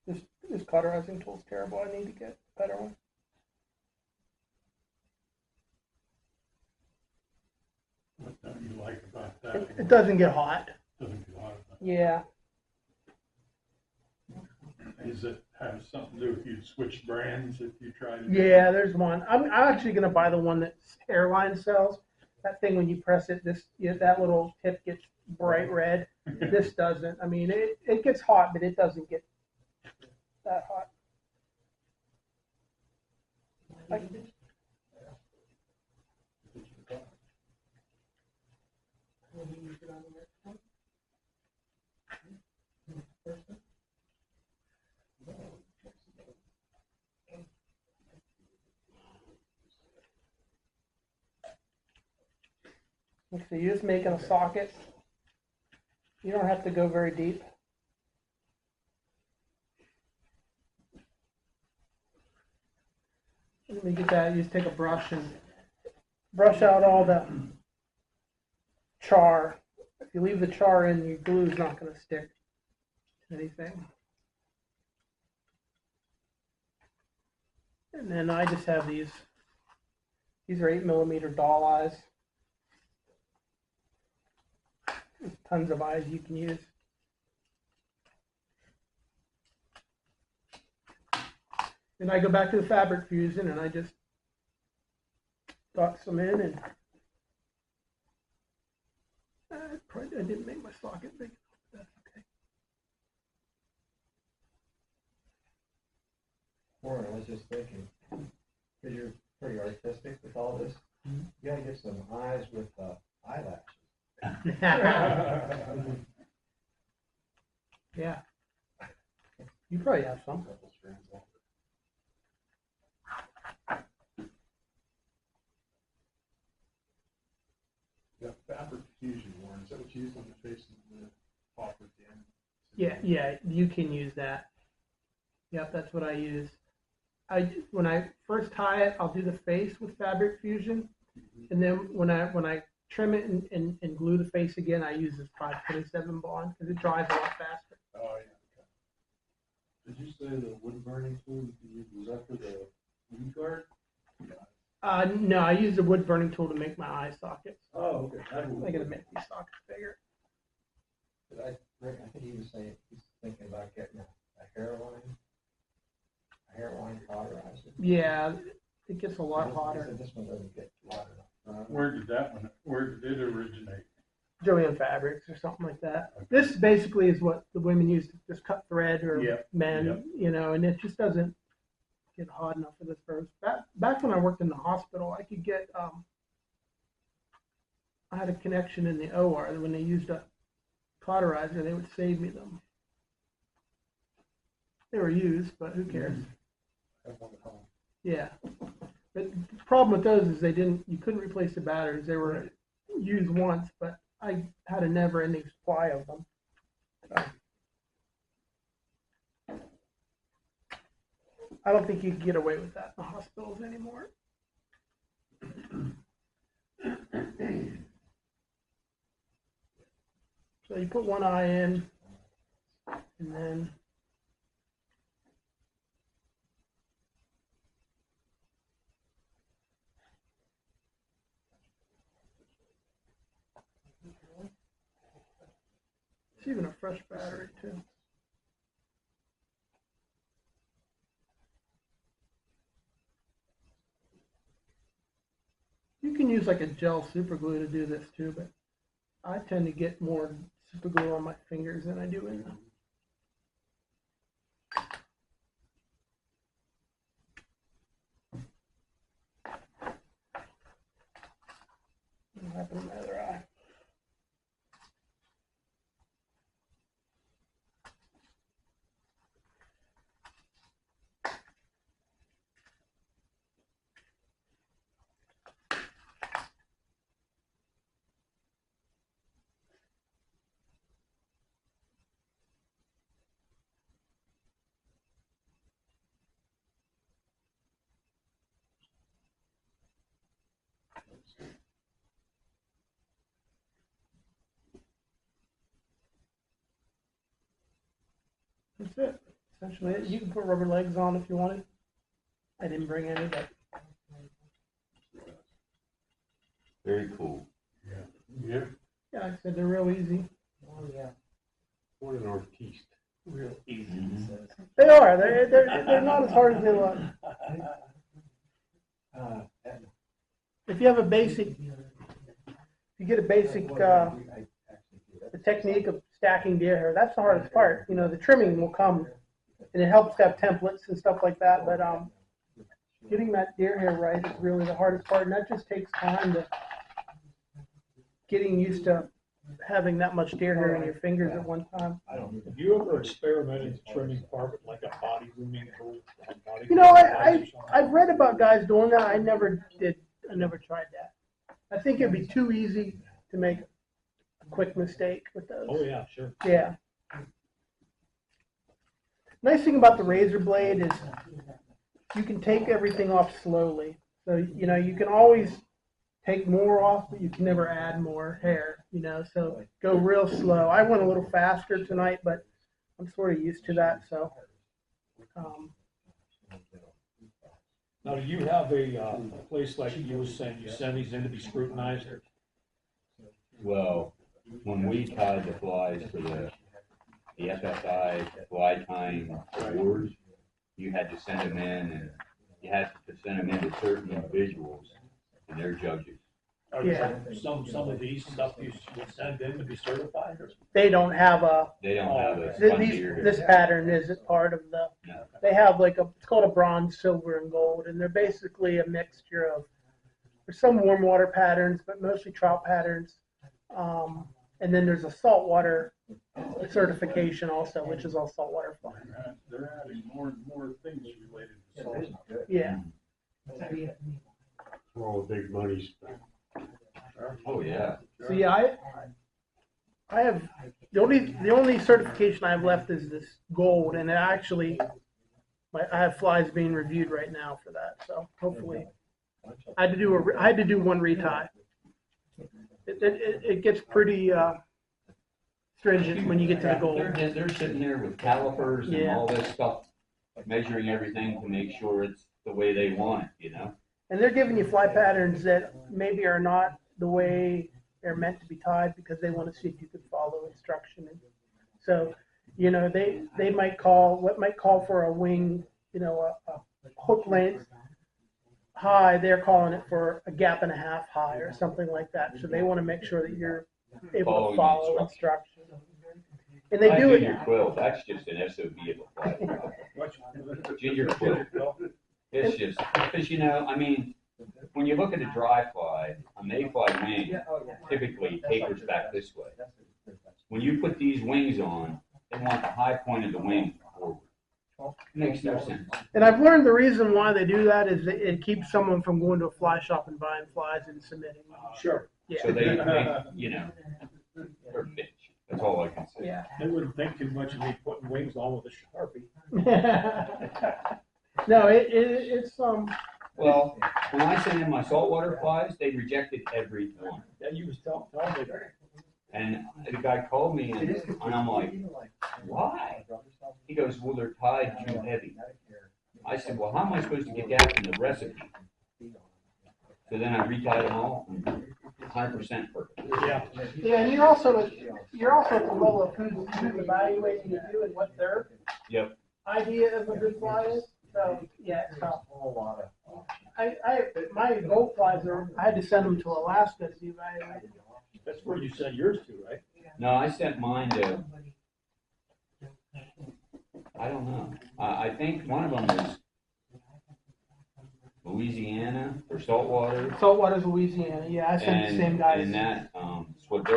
This cauterizing tool's terrible. I need to get a better one. What don't you like about that? It doesn't get hot. Doesn't get hot. Yeah. Does it have something to do if you switch brands if you try to? Yeah, there's one. I'm actually gonna buy the one that Airline sells. That thing when you press it, that little tip gets bright red. This doesn't. I mean, it gets hot, but it doesn't get that hot. So you're just making a socket. You don't have to go very deep. Let me get that. You just take a brush and brush out all the char. If you leave the char in, your glue's not going to stick to anything. And then I just have these. These are 8mm doll eyes. There's tons of eyes you can use. And I go back to the fabric fusion and I just dot some in and I didn't make my socket big enough. That's okay. Warren, I was just thinking, because you're pretty artistic with all this, you gotta get some eyes with eyelashes. Yeah. You probably have some. Yeah, fabric fusion, Warren. Is that what you use on the face of the popper at the end? Yeah, you can use that. Yep, that's what I use. When I first tie it, I'll do the face with fabric fusion, and then when I trim it and glue the face again, I use this 527 bond because it dries a lot faster. Oh, yeah. Did you say the wood burning tool you used, was that for the weed guard? No, I use the wood burning tool to make my eye sockets. Oh, okay. I gotta make these sockets bigger. But I think he was saying, he's thinking about getting a hairline cauterizer. Yeah, it gets a lot He hotter. said this one doesn't get hot enough. Where did it originate? Joanne Fabrics or something like that. This basically is what the women use to just cut thread or men, and it just doesn't get hot enough for this purpose. Back when I worked in the hospital, I could get, I had a connection in the OR that when they used a cauterizer, they would save me them. They were used, but who cares? I have one at home. Yeah. But the problem with those is you couldn't replace the batteries. They were used once, but I had a never-ending supply of them. So, I don't think you can get away with that in the hospitals anymore. So you put one eye in, and then it's even a fresh battery too. You can use like a gel super glue to do this too, but I tend to get more super glue on my fingers than I do in them. What happened to my other eye? That's it. essentially it. You can put rubber legs on if you wanted. I didn't bring any, but Very cool. Yeah, yeah, like I said, they're real easy. Oh, yeah. what an artiste. Real easy. They are. They're not as hard as they look. And If you have a basic, if you get a basic the technique of stacking deer hair, that's the hardest part. You know, the trimming will come, and it helps to have templates and stuff like that. But getting that deer hair right is really the hardest part, and that just takes time to getting used to having that much deer hair in your fingers at one time. Have you ever experimented trimming carpet like a body grooming tool? You know, I've read about guys doing that. I never did. I never tried that. I think it'd be too easy to make a quick mistake with those. Oh, yeah, sure. Yeah. Nice thing about the razor blade is you can take everything off slowly. So, you know, you can always take more off, but you can never add more hair, you know, so go real slow. I went a little faster tonight, but I'm sort of used to that, so. Now, do you have a place like you were saying, you send these in to be scrutinized? Well, when we tied the flies for the FFI fly tying awards, you had to send them in, and you had to send them in to certain individuals and their judges. Or Yeah. some of these stuff you would send in to be certified, or? They don't have a, They don't have a spun deer this hair. pattern isn't part of the, No. they have like it's called a bronze, silver, and gold, and they're basically a mixture of, there's some warm water patterns, but mostly trout patterns. And then there's a saltwater certification also, which is all saltwater fly. They're adding more and more things related to salt. Yeah. All the big money spent. Oh, yeah. So yeah, I have the only certification I have left is this gold, and actually, I have flies being reviewed right now for that. So hopefully, I had to do one retie. It gets pretty stringent when you get to the gold. They're sitting there with calipers and Yeah. all this stuff, measuring everything to make sure it's the way they want it, you know? And they're giving you fly patterns that maybe are not the way they're meant to be tied because they want to see if you can follow instruction. And so, you know, they might call for a wing, you know, a hook length high. They're calling it for a gap and a half high or something like that. So they want to make sure that you're able to follow instruction. And they do Ginger it. quill, that's just an SOB of a fly. Ginger quill. It's just, because, you know, I mean, when you look at a dry fly, a mayfly wing typically tapers back this way. When you put these wings on, they want the high point of the wing forward. It makes no sense. And I've learned the reason why they do that is that it keeps someone from going to a fly shop and buying flies and submitting. Sure. Yeah. So they you know, they're a bitch. That's all I can say. Yeah. They wouldn't think too much of me putting wings on with a Sharpie. No, it's Well, when I sent in my saltwater flies, they rejected every one. Yeah, you was telling me. And the guy called me and I'm like, why? He goes, well, they're tied too heavy. I said, well, how am I supposed to get that from the recipe? So then I retied them all, 100% perfect. Yeah. yeah, and you're also at the level of who's evaluating you and what their Yep. idea of a good fly is. So yeah, it's tough. My gold flies I had to send them to Alaska to be evaluated. That's where you sent yours to, right? No, I sent mine to, I don't know. I think one of them is Louisiana or saltwater. Saltwater's Louisiana. Yeah, I sent the same guys. And that, what they're